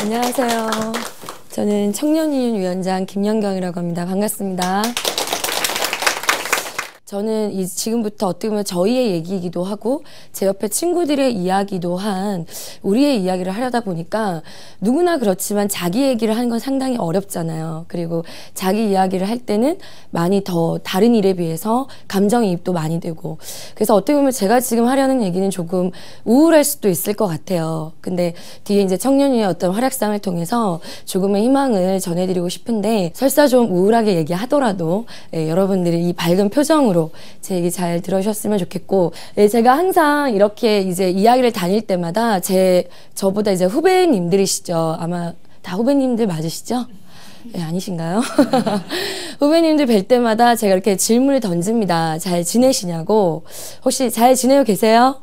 안녕하세요. 저는 청년유니온위원장 김연경이라고 합니다. 반갑습니다. 저는 지금부터 어떻게 보면 저희의 얘기이기도 하고 제 옆에 친구들의 이야기도 한 우리의 이야기를 하려다 보니까 누구나 그렇지만 자기 얘기를 하는 건 상당히 어렵잖아요. 그리고 자기 이야기를 할 때는 많이 더 다른 일에 비해서 감정이입도 많이 되고, 그래서 어떻게 보면 제가 지금 하려는 얘기는 조금 우울할 수도 있을 것 같아요. 근데 뒤에 이제 청년유의 어떤 활약상을 통해서 조금의 희망을 전해드리고 싶은데, 설사 좀 우울하게 얘기하더라도 여러분들이 이 밝은 표정으로 제 얘기 잘 들어주셨으면 좋겠고, 제가 항상 이렇게 이제 이야기를 다닐 때마다 저보다 이제 후배님들이시죠. 아마 다 후배님들 맞으시죠? 네, 아니신가요? 후배님들 뵐 때마다 제가 이렇게 질문을 던집니다. 잘 지내시냐고. 혹시 잘 지내고 계세요?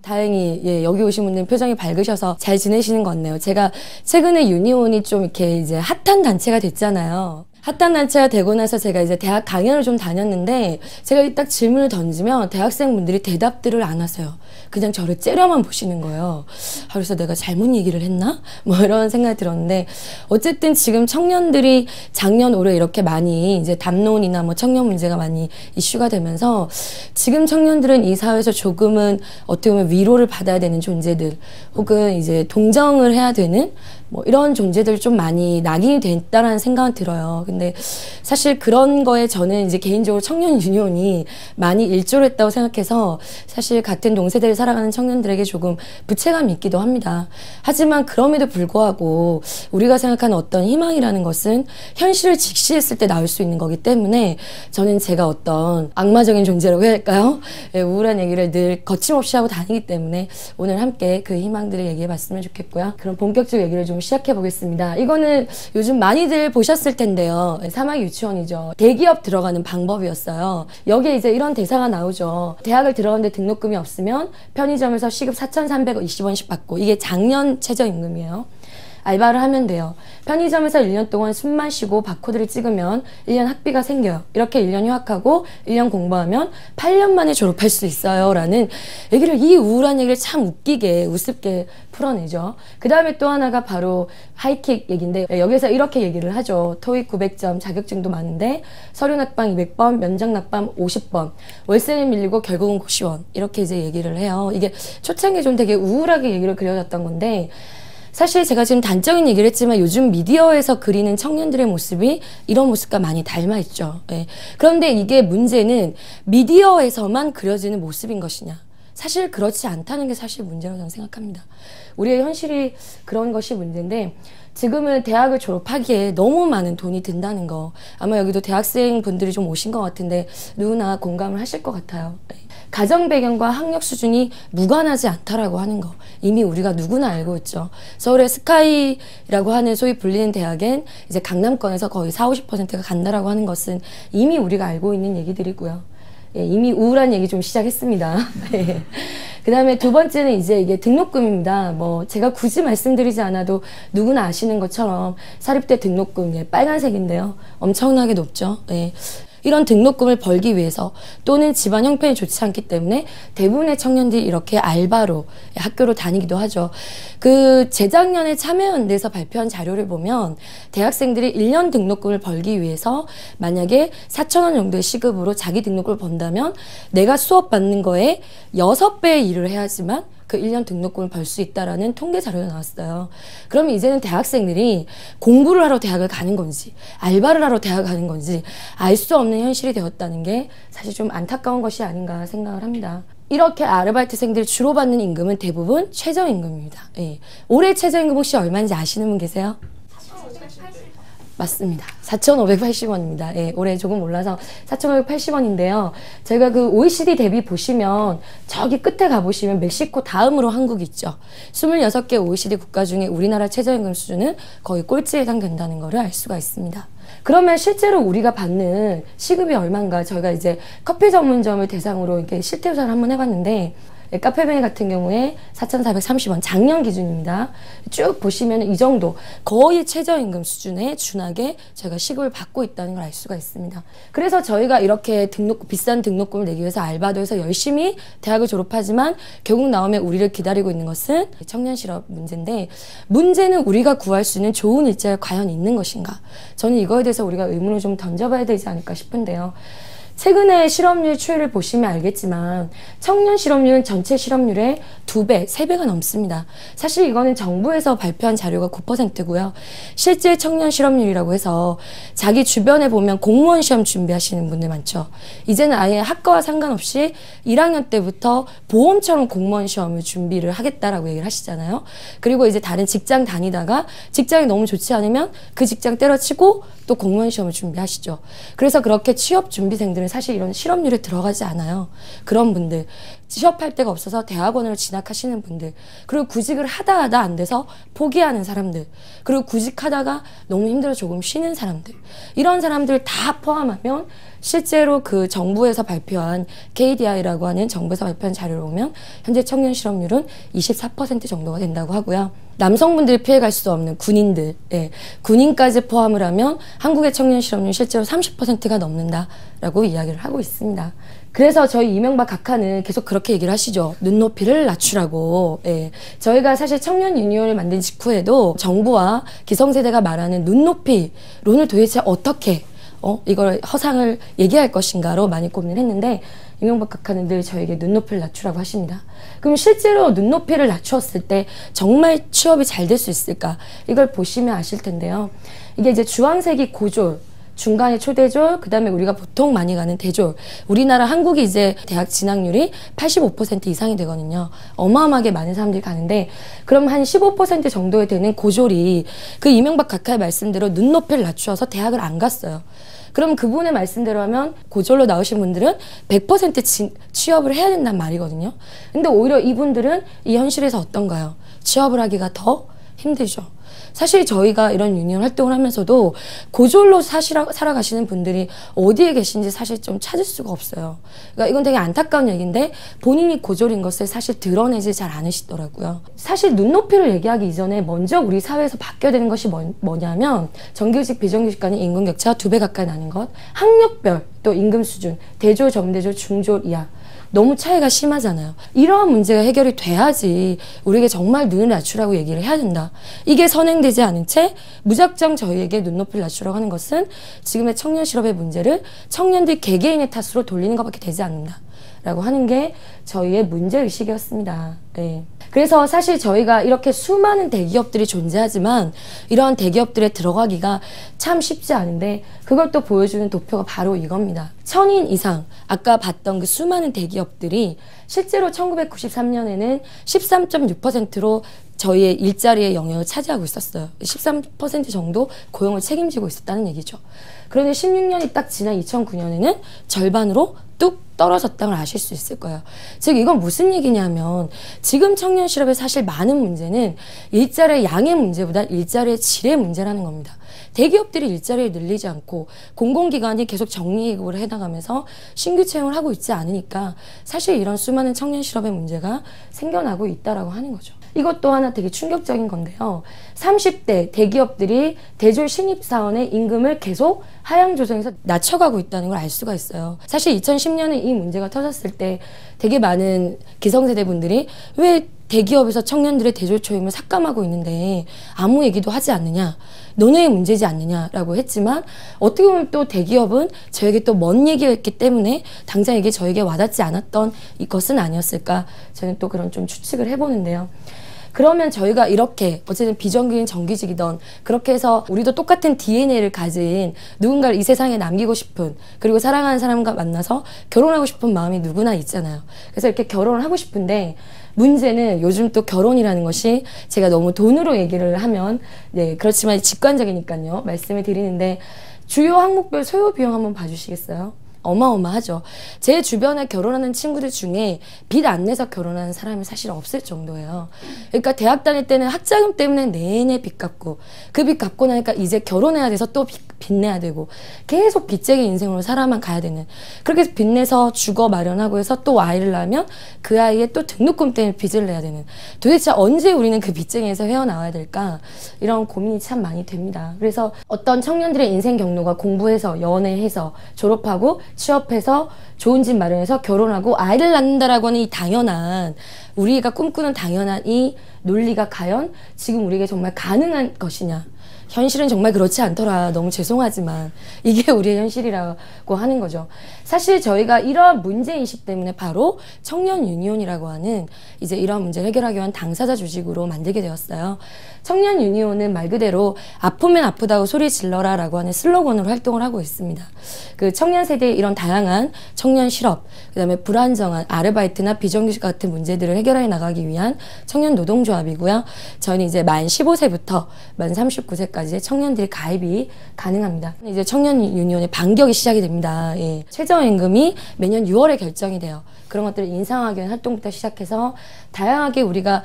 다행히 여기 오신 분들 표정이 밝으셔서 잘 지내시는 것 같네요. 제가 최근에 유니온이 좀 이렇게 이제 핫한 단체가 됐잖아요. 핫한 단체가 되고 나서 제가 이제 대학 강연을 좀 다녔는데, 제가 딱 질문을 던지면 대학생분들이 대답들을 안 하세요. 그냥 저를 째려만 보시는 거예요. 그래서 내가 잘못 얘기를 했나? 뭐 이런 생각이 들었는데, 어쨌든 지금 청년들이 작년 올해 이렇게 많이 이제 담론이나 뭐 청년 문제가 많이 이슈가 되면서, 지금 청년들은 이 사회에서 조금은 어떻게 보면 위로를 받아야 되는 존재들, 혹은 이제 동정을 해야 되는 뭐 이런 존재들 좀 많이 낙인이 됐다라는 생각은 들어요. 근데 사실 그런 거에 저는 이제 개인적으로 청년 유니온이 많이 일조를 했다고 생각해서, 사실 같은 동세대를 살아가는 청년들에게 조금 부채감이 있기도 합니다. 하지만 그럼에도 불구하고 우리가 생각하는 어떤 희망이라는 것은 현실을 직시했을 때 나올 수 있는 거기 때문에, 저는 제가 어떤 악마적인 존재라고 해야 할까요? 우울한 얘기를 늘 거침없이 하고 다니기 때문에 오늘 함께 그 희망들을 얘기해 봤으면 좋겠고요. 그럼 본격적 얘기를 좀 시작해 보겠습니다. 이거는 요즘 많이들 보셨을 텐데요. 사막 유치원이죠. 대기업 들어가는 방법이었어요. 여기에 이제 이런 대사가 나오죠. 대학을 들어가는데 등록금이 없으면 편의점에서 시급 4,320원씩 받고, 이게 작년 최저임금이에요. 알바를 하면 돼요. 편의점에서 1년 동안 숨만 쉬고 바코드를 찍으면 1년 학비가 생겨요. 이렇게 1년 휴학하고 1년 공부하면 8년 만에 졸업할 수 있어요. 라는 얘기를, 이 우울한 얘기를 참 웃기게 우습게 풀어내죠. 그 다음에 또 하나가 바로 하이킥 얘기인데, 여기서 이렇게 얘기를 하죠. 토익 900점, 자격증도 많은데 서류 낙방 200번, 면접 낙방 50번, 월세는 밀리고 결국은 고시원, 이렇게 이제 얘기를 해요. 이게 초창기에 좀 되게 우울하게 얘기를 그려졌던 건데, 사실 제가 지금 단적인 얘기를 했지만 요즘 미디어에서 그리는 청년들의 모습이 이런 모습과 많이 닮아있죠. 그런데 이게 문제는 미디어에서만 그려지는 모습인 것이냐. 사실 그렇지 않다는 게 사실 문제라고 저는 생각합니다. 우리의 현실이 그런 것이 문제인데, 지금은 대학을 졸업하기에 너무 많은 돈이 든다는 거, 아마 여기도 대학생 분들이 좀 오신 것 같은데 누구나 공감을 하실 것 같아요. 가정 배경과 학력 수준이 무관하지 않다라고 하는 거, 이미 우리가 누구나 알고 있죠. 서울의 스카이라고 하는 소위 불리는 대학엔 이제 강남권에서 거의 40~50%가 간다라고 하는 것은 이미 우리가 알고 있는 얘기들이고요. 이미 우울한 얘기 좀 시작했습니다. 그 다음에 두 번째는 이제 이게 등록금입니다. 뭐 제가 굳이 말씀드리지 않아도 누구나 아시는 것처럼 사립대 등록금 빨간색인데요. 엄청나게 높죠. 이런 등록금을 벌기 위해서, 또는 집안 형편이 좋지 않기 때문에 대부분의 청년들이 이렇게 알바로 학교로 다니기도 하죠. 그 재작년에 참여연대에서 발표한 자료를 보면 대학생들이 1년 등록금을 벌기 위해서 만약에 4,000원 정도의 시급으로 자기 등록금을 번다면 내가 수업 받는 거에 6배의 일을 해야지만 그 1년 등록금을 벌 수 있다라는 통계 자료가 나왔어요. 그러면 이제는 대학생들이 공부를 하러 대학을 가는 건지 알바를 하러 대학을 가는 건지 알 수 없는 현실이 되었다는 게 사실 좀 안타까운 것이 아닌가 생각을 합니다. 이렇게 아르바이트생들이 주로 받는 임금은 대부분 최저임금입니다. 올해 최저임금 혹시 얼마인지 아시는 분 계세요? 맞습니다. 4,580원입니다. 올해 조금 올라서 4,580원인데요. 제가 그 OECD 대비 보시면 저기 끝에 가보시면 멕시코 다음으로 한국이 있죠. 26개 OECD 국가 중에 우리나라 최저임금 수준은 거의 꼴찌에 해당된다는 것을 알 수가 있습니다. 그러면 실제로 우리가 받는 시급이 얼마인가, 저희가 이제 커피 전문점을 대상으로 이렇게 실태조사를 한번 해봤는데, 카페베네 같은 경우에 4,430원 작년 기준입니다. 쭉 보시면 이 정도 거의 최저임금 수준에 준하게 저희가 시급을 받고 있다는 걸 알 수가 있습니다. 그래서 저희가 이렇게 비싼 등록금을 내기 위해서 알바도 해서 열심히 대학을 졸업하지만 결국 나오면 우리를 기다리고 있는 것은 청년 실업 문제인데, 문제는 우리가 구할 수 있는 좋은 일자리가 과연 있는 것인가? 저는 이거에 대해서 우리가 의문을 좀 던져봐야 되지 않을까 싶은데요. 최근에 실업률 추이를 보시면 알겠지만 청년 실업률은 전체 실업률의 2배, 3배가 넘습니다. 사실 이거는 정부에서 발표한 자료가 9%고요. 실제 청년 실업률이라고 해서 자기 주변에 보면 공무원 시험 준비하시는 분들 많죠. 이제는 아예 학과와 상관없이 1학년 때부터 보험처럼 공무원 시험을 준비를 하겠다라고 얘기를 하시잖아요. 그리고 이제 다른 직장 다니다가 직장이 너무 좋지 않으면 그 직장 때려치고 또 공무원 시험을 준비하시죠. 그래서 그렇게 취업 준비생들은 사실 이런 실업률에 들어가지 않아요. 그런 분들, 취업할 데가 없어서 대학원을 진학하시는 분들, 그리고 구직을 하다 안 돼서 포기하는 사람들, 그리고 구직하다가 너무 힘들어 조금 쉬는 사람들, 이런 사람들 다 포함하면 실제로 그 정부에서 발표한 KDI라고 하는 정부에서 발표한 자료를 보면 현재 청년 실업률은 24% 정도가 된다고 하고요. 남성분들이 피해갈 수 없는 군인들, 군인까지 포함을 하면 한국의 청년 실업률 실제로 30%가 넘는다라고 이야기를 하고 있습니다. 그래서 저희 이명박 각하는 계속 그렇게 얘기를 하시죠. 눈높이를 낮추라고. 저희가 사실 청년 유니온을 만든 직후에도 정부와 기성세대가 말하는 눈높이론을 도대체 어떻게 이걸 허상을 얘기할 것인가로 많이 고민을 했는데, 이명박 각하는 늘 저에게 눈높이를 낮추라고 하십니다. 그럼 실제로 눈높이를 낮추었을 때 정말 취업이 잘 될 수 있을까? 이걸 보시면 아실 텐데요. 이게 이제 주황색이 고졸, 중간에 초대졸, 그 다음에 우리가 보통 많이 가는 대졸. 우리나라 한국이 이제 대학 진학률이 85% 이상이 되거든요. 어마어마하게 많은 사람들이 가는데, 그럼 한 15% 정도에 되는 고졸이 그 이명박 각하의 말씀대로 눈높이를 낮추어서 대학을 안 갔어요. 그럼 그분의 말씀대로 하면 고졸로 나오신 분들은 100% 취업을 해야 된단 말이거든요. 근데 오히려 이분들은 이 현실에서 어떤가요? 취업을 하기가 더 힘들죠. 사실 저희가 이런 유니온 활동을 하면서도 고졸로 살아가시는 분들이 어디에 계신지 사실 좀 찾을 수가 없어요. 그러니까 이건 되게 안타까운 얘기인데 본인이 고졸인 것을 사실 드러내지 잘 않으시더라고요. 사실 눈높이를 얘기하기 이전에 먼저 우리 사회에서 바뀌어야 되는 것이 뭐냐면 정규직, 비정규직 간의 임금 격차가 2배 가까이 나는 것, 학력별 또 임금 수준, 대졸, 점대졸, 중졸 이하 너무 차이가 심하잖아요. 이러한 문제가 해결이 돼야지 우리에게 정말 눈을 낮추라고 얘기를 해야 된다. 이게 선행되지 않은 채 무작정 저희에게 눈높이를 낮추라고 하는 것은 지금의 청년 실업의 문제를 청년들 개개인의 탓으로 돌리는 것밖에 되지 않는다 라고 하는 게 저희의 문제의식이었습니다. 그래서 사실 저희가 이렇게 수많은 대기업들이 존재하지만 이러한 대기업들에 들어가기가 참 쉽지 않은데, 그걸 또 보여주는 도표가 바로 이겁니다. 1000인 이상, 아까 봤던 그 수많은 대기업들이 실제로 1993년에는 13.6%로 저희의 일자리의 영역을 차지하고 있었어요. 13% 정도 고용을 책임지고 있었다는 얘기죠. 그런데 16년이 딱 지난 2009년에는 절반으로 뚝 떨어졌다는 걸 아실 수 있을 거예요. 즉 이건 무슨 얘기냐면 지금 청년 실업의 사실 많은 문제는 일자리의 양의 문제보다 일자리의 질의 문제라는 겁니다. 대기업들이 일자리를 늘리지 않고 공공기관이 계속 정리해고를 해나가면서 신규 채용을 하고 있지 않으니까 사실 이런 수많은 청년 실업의 문제가 생겨나고 있다라고 하는 거죠. 이것도 하나 되게 충격적인 건데요. 30대 대기업들이 대졸 신입사원의 임금을 계속 하향 조정해서 낮춰가고 있다는 걸 알 수가 있어요. 사실 2010년에 이 문제가 터졌을 때 되게 많은 기성세대 분들이 왜 대기업에서 청년들의 대졸 초임을 삭감하고 있는데 아무 얘기도 하지 않느냐, 너네의 문제지 않느냐라고 했지만 어떻게 보면 또 대기업은 저에게 또 먼 얘기였기 때문에 당장 이게 저에게 와닿지 않았던 것은 아니었을까, 저는 또 그런 좀 추측을 해보는데요. 그러면 저희가 이렇게 어쨌든 비정규직 정규직이던 그렇게 해서 우리도 똑같은 DNA를 가진 누군가를 이 세상에 남기고 싶은, 그리고 사랑하는 사람과 만나서 결혼하고 싶은 마음이 누구나 있잖아요. 그래서 이렇게 결혼을 하고 싶은데 문제는 요즘 또 결혼이라는 것이 제가 너무 돈으로 얘기를 하면 그렇지만 직관적이니까요 말씀을 드리는데, 주요 항목별 소요 비용 한번 봐주시겠어요? 어마어마하죠. 제 주변에 결혼하는 친구들 중에 빚 안 내서 결혼하는 사람이 사실 없을 정도예요. 그러니까 대학 다닐 때는 학자금 때문에 내내 빚 갚고 그 빚 갚고 나니까 이제 결혼해야 돼서 또 빚내야 되고 계속 빚쟁이 인생으로 살아만 가야 되는, 그렇게 해서 빚내서 주거 마련하고 해서 또 아이를 낳으면 그 아이의 또 등록금 때문에 빚을 내야 되는, 도대체 언제 우리는 그 빚쟁이에서 헤어나와야 될까, 이런 고민이 참 많이 됩니다. 그래서 어떤 청년들의 인생 경로가 공부해서 연애해서 졸업하고 취업해서 좋은 집 마련해서 결혼하고 아이를 낳는다라고 하는 이 당연한, 우리가 꿈꾸는 당연한 이 논리가 과연 지금 우리에게 정말 가능한 것이냐. 현실은 정말 그렇지 않더라. 너무 죄송하지만 이게 우리의 현실이라고 하는 거죠. 사실 저희가 이러한 문제인식 때문에 바로 청년 유니온이라고 하는 이제 이러한 문제를 해결하기 위한 당사자 조직으로 만들게 되었어요. 청년 유니온은 말 그대로 아프면 아프다고 소리 질러라 라고 하는 슬로건으로 활동을 하고 있습니다. 그 청년 세대의 이런 다양한 청년 실업, 그 다음에 불안정한 아르바이트나 비정규직 같은 문제들을 해결해 나가기 위한 청년 노동조합이고요. 저희는 이제 만 15세부터 만 39세까지의 청년들이 가입이 가능합니다. 이제 청년 유니온의 반격이 시작이 됩니다. 예. 최저임금이 매년 6월에 결정이 돼요. 그런 것들을 인상하기 위한 활동부터 시작해서 다양하게 우리가,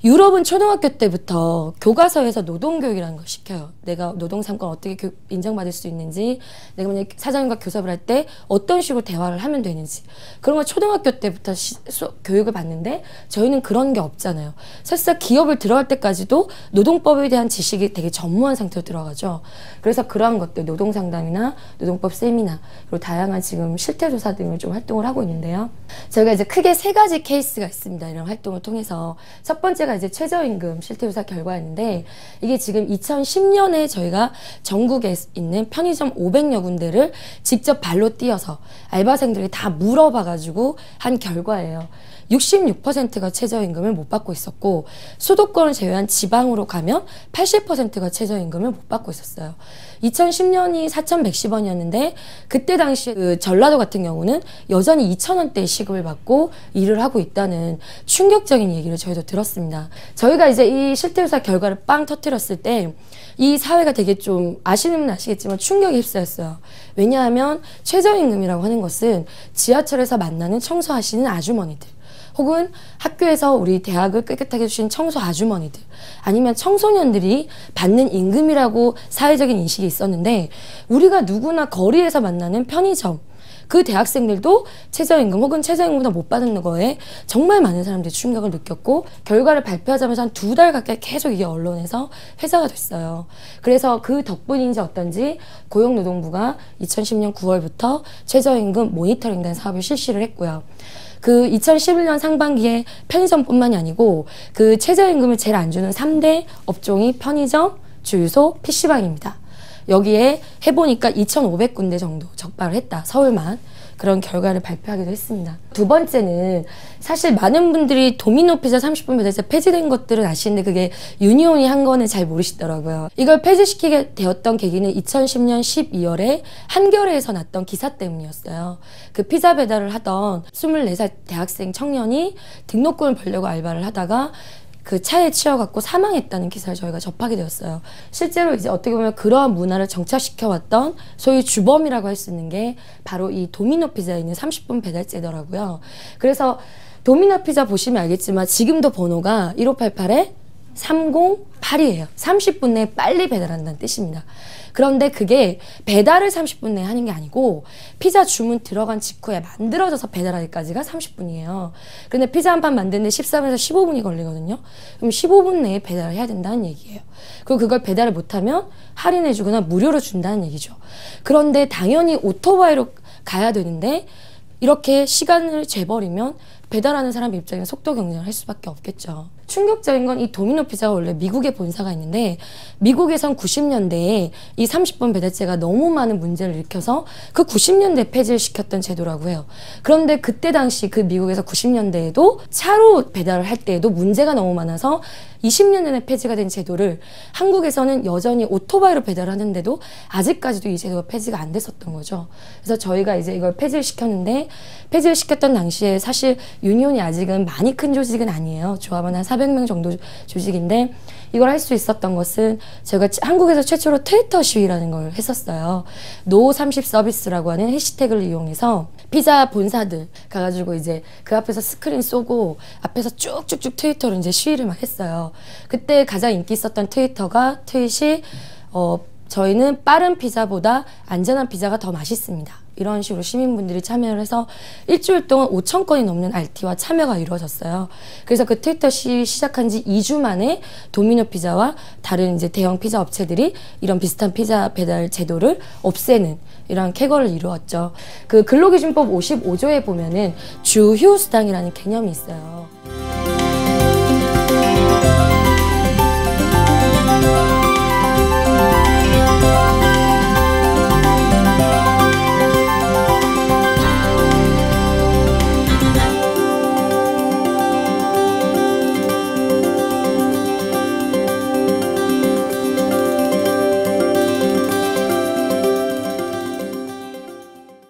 유럽은 초등학교 때부터 교과서에서 노동교육이라는 걸 시켜요. 내가 노동삼권 어떻게 인정받을 수 있는지, 내가 만약에 사장님과 교섭을 할 때 어떤 식으로 대화를 하면 되는지, 그런 걸 초등학교 때부터 교육을 받는데 저희는 그런 게 없잖아요. 사실상 기업을 들어갈 때까지도 노동법에 대한 지식이 되게 전무한 상태로 들어가죠. 그래서 그러한 것들, 노동상담이나 노동법 세미나, 그리고 다양한 지금 실태조사 등을 좀 활동을 하고 있는데요. 저희가 이제 크게 3가지 케이스가 있습니다. 이런 활동을 통해서. 첫 번째가 이제 최저임금 실태조사 결과였는데, 이게 지금 2010년에 저희가 전국에 있는 편의점 500여 군데를 직접 발로 뛰어서 알바생들이 다 물어봐가지고 한 결과예요. 66%가 최저임금을 못 받고 있었고, 수도권을 제외한 지방으로 가면 80%가 최저임금을 못 받고 있었어요. 2010년이 4,110원이었는데 그때 당시 그 전라도 같은 경우는 여전히 2,000원대의 시급을 받고 일을 하고 있다는 충격적인 얘기를 저희도 들었습니다. 저희가 이제 이 실태조사 결과를 빵 터뜨렸을 때 이 사회가 되게 좀, 아시는 분은 아시겠지만 충격에 휩싸였어요. 왜냐하면 최저임금이라고 하는 것은 지하철에서 만나는 청소하시는 아주머니들, 혹은 학교에서 우리 대학을 깨끗하게 해주신 청소 아주머니들, 아니면 청소년들이 받는 임금이라고 사회적인 인식이 있었는데, 우리가 누구나 거리에서 만나는 편의점, 그 대학생들도 최저임금 혹은 최저임금보다 못 받는 거에 정말 많은 사람들이 충격을 느꼈고, 결과를 발표하자마자 한 2달 가까이 계속 이게 언론에서 회자가 됐어요. 그래서 그 덕분인지 어떤지 고용노동부가 2010년 9월부터 최저임금 모니터링단 사업을 실시를 했고요. 그 2011년 상반기에 편의점뿐만이 아니고 그 최저임금을 제일 안 주는 3대 업종이 편의점, 주유소, PC방입니다. 여기에 해보니까 2,500군데 정도 적발을 했다. 서울만. 그런 결과를 발표하기도 했습니다. 두 번째는, 사실 많은 분들이 도미노 피자 30분 배달제 폐지된 것들은 아시는데 그게 유니온이 한 거는 잘 모르시더라고요. 이걸 폐지시키게 되었던 계기는 2010년 12월에 한겨레에서 났던 기사 때문이었어요. 그 피자 배달을 하던 24살 대학생 청년이 등록금을 벌려고 알바를 하다가 그 차에 치여갖고 사망했다는 기사를 저희가 접하게 되었어요. 실제로 이제 어떻게 보면 그러한 문화를 정착시켜왔던 소위 주범이라고 할 수 있는 게 바로 이 도미노 피자에 있는 30분 배달제더라고요. 그래서 도미노 피자 보시면 알겠지만 지금도 번호가 1588에 308이에요. 30분 내에 빨리 배달한다는 뜻입니다. 그런데 그게 배달을 30분 내에 하는 게 아니고 피자 주문 들어간 직후에 만들어져서 배달하기까지가 30분이에요. 그런데 피자 한 판 만드는데 13에서 15분이 걸리거든요. 그럼 15분 내에 배달을 해야 된다는 얘기예요. 그리고 그걸 배달을 못하면 할인해주거나 무료로 준다는 얘기죠. 그런데 당연히 오토바이로 가야 되는데 이렇게 시간을 재버리면 배달하는 사람 입장에서 속도 경쟁을 할 수밖에 없겠죠. 충격적인 건 이 도미노 피자가 원래 미국에 본사가 있는데 미국에선 90년대에 이 30분 배달제가 너무 많은 문제를 일으켜서 그 90년대 폐지를 시켰던 제도라고 해요. 그런데 그때 당시 그 미국에서 90년대에도 차로 배달을 할 때에도 문제가 너무 많아서 20년 전에 폐지가 된 제도를 한국에서는 여전히 오토바이로 배달하는데도 아직까지도 이 제도가 폐지가 안 됐었던 거죠. 그래서 저희가 이제 이걸 폐지를 시켰는데, 폐지를 시켰던 당시에 사실 유니온이 아직은 많이 큰 조직은 아니에요. 조합은 한 400명 정도 조직인데, 이걸 할 수 있었던 것은 제가 한국에서 최초로 트위터 시위라는 걸 했었어요. 노30 서비스라고 하는 해시태그를 이용해서 피자 본사들 가가지고 이제 그 앞에서 스크린 쏘고 앞에서 쭉쭉쭉 트위터로 이제 시위를 막 했어요. 그때 가장 인기 있었던 트위터가 트윗이 저희는 빠른 피자보다 안전한 피자가 더 맛있습니다. 이런 식으로 시민분들이 참여를 해서 일주일 동안 5,000건이 넘는 RT와 참여가 이루어졌어요. 그래서 그 트위터 시작한 지 2주 만에 도미노 피자와 다른 이제 대형 피자 업체들이 이런 비슷한 피자 배달 제도를 없애는 이런 쾌거를 이루었죠. 그 근로기준법 55조에 보면은 주휴수당이라는 개념이 있어요.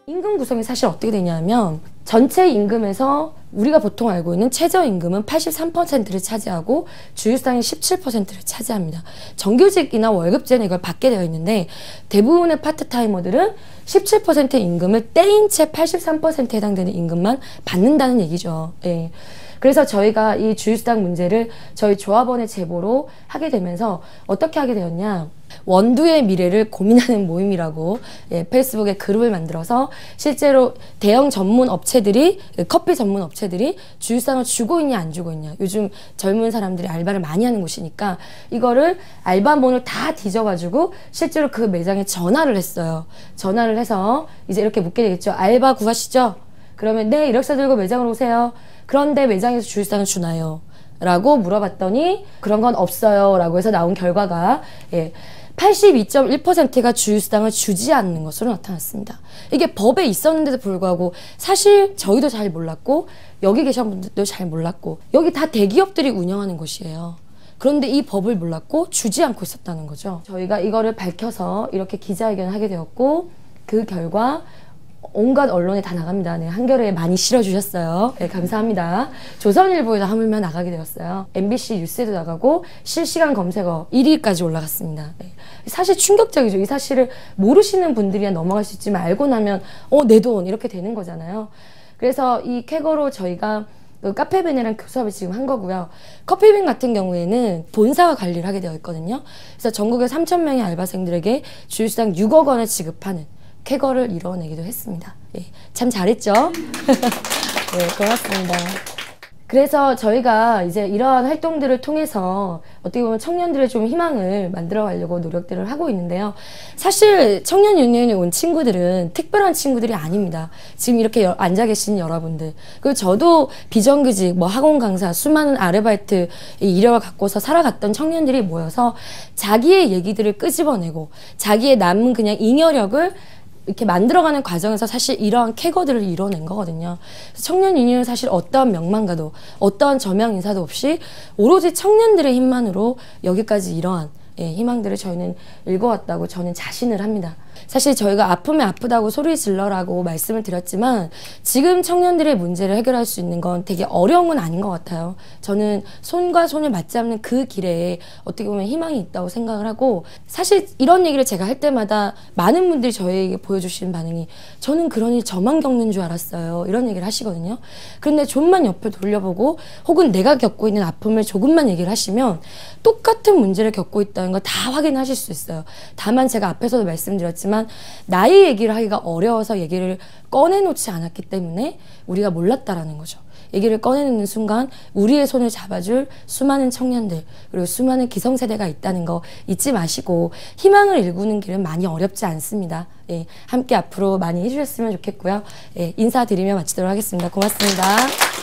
임금 구성이 사실 어떻게 되냐면 전체 임금에서 우리가 보통 알고 있는 최저임금은 83%를 차지하고 주휴수당이 17%를 차지합니다. 정규직이나 월급제는 이걸 받게 되어 있는데 대부분의 파트타이머들은 17% 임금을 떼인 채 83%에 해당되는 임금만 받는다는 얘기죠. 예. 그래서 저희가 이 주휴수당 문제를 저희 조합원의 제보로 하게 되면서 어떻게 하게 되었냐. 원두의 미래를 고민하는 모임이라고 페이스북에 그룹을 만들어서 실제로 대형 전문 업체들이 커피 전문 업체들이 주휴수당을 주고 있냐 안 주고 있냐, 요즘 젊은 사람들이 알바를 많이 하는 곳이니까 이거를 알바몬을 다 뒤져가지고 실제로 그 매장에 전화를 했어요. 전화를 해서 이제 이렇게 묻게 되겠죠. 알바 구하시죠? 그러면 네, 이력서 들고 매장으로 오세요. 그런데 매장에서 주휴수당을 주나요? 라고 물어봤더니 그런 건 없어요 라고 해서 나온 결과가 82.1%가 주휴수당을 주지 않는 것으로 나타났습니다. 이게 법에 있었는데도 불구하고 사실 저희도 잘 몰랐고 여기 계신 분들도 잘 몰랐고 여기 다 대기업들이 운영하는 곳이에요. 그런데 이 법을 몰랐고 주지 않고 있었다는 거죠. 저희가 이거를 밝혀서 이렇게 기자회견을 하게 되었고 그 결과 온갖 언론에 다 나갑니다. 네, 한겨레에 많이 실어주셨어요. 네, 감사합니다. 조선일보에도 하물며 나가게 되었어요. MBC 뉴스에도 나가고 실시간 검색어 1위까지 올라갔습니다. 네. 사실 충격적이죠. 이 사실을 모르시는 분들이야 넘어갈 수 있지만 알고 나면 내 돈 이렇게 되는 거잖아요. 그래서 이 쾌거로 저희가 그 카페빈이랑 교섭을 지금 한 거고요. 커피빈 같은 경우에는 본사가 관리를 하게 되어 있거든요. 그래서 전국의 3,000명의 알바생들에게 주휴수당 6억 원을 지급하는 쾌거를 이뤄내기도 했습니다. 예, 참 잘했죠? 네, 고맙습니다. 그래서 저희가 이제 이러한 활동들을 통해서 어떻게 보면 청년들의 좀 희망을 만들어 가려고 노력들을 하고 있는데요. 사실 청년 유니언에 온 친구들은 특별한 친구들이 아닙니다. 지금 이렇게 앉아 계신 여러분들. 그리고 저도 비정규직, 뭐 학원 강사, 수많은 아르바이트 이력을 갖고서 살아갔던 청년들이 모여서 자기의 얘기들을 끄집어내고 자기의 남은 그냥 잉여력을 이렇게 만들어가는 과정에서 사실 이러한 쾌거들을 이뤄낸 거거든요. 청년 유니언은 사실 어떠한 명망가도 어떠한 저명 인사도 없이 오로지 청년들의 힘만으로 여기까지 이러한 희망들을 저희는 읽어왔다고 저는 자신을 합니다. 사실 저희가 아프면 아프다고 소리 질러라고 말씀을 드렸지만 지금 청년들의 문제를 해결할 수 있는 건 되게 어려운 건 아닌 것 같아요. 저는 손과 손을 맞잡는 그 길에 어떻게 보면 희망이 있다고 생각을 하고, 사실 이런 얘기를 제가 할 때마다 많은 분들이 저에게 보여주시는 반응이 저는 그런 일 저만 겪는 줄 알았어요, 이런 얘기를 하시거든요. 그런데 좀만 옆을 돌려보고 혹은 내가 겪고 있는 아픔을 조금만 얘기를 하시면 똑같은 문제를 겪고 있다는 걸 다 확인하실 수 있어요. 다만 제가 앞에서도 말씀드렸지만 나이 얘기를 하기가 어려워서 얘기를 꺼내놓지 않았기 때문에 우리가 몰랐다라는 거죠. 얘기를 꺼내놓는 순간 우리의 손을 잡아줄 수많은 청년들 그리고 수많은 기성세대가 있다는 거 잊지 마시고 희망을 일구는 길은 많이 어렵지 않습니다. 예, 함께 앞으로 많이 해주셨으면 좋겠고요. 예, 인사드리며 마치도록 하겠습니다. 고맙습니다.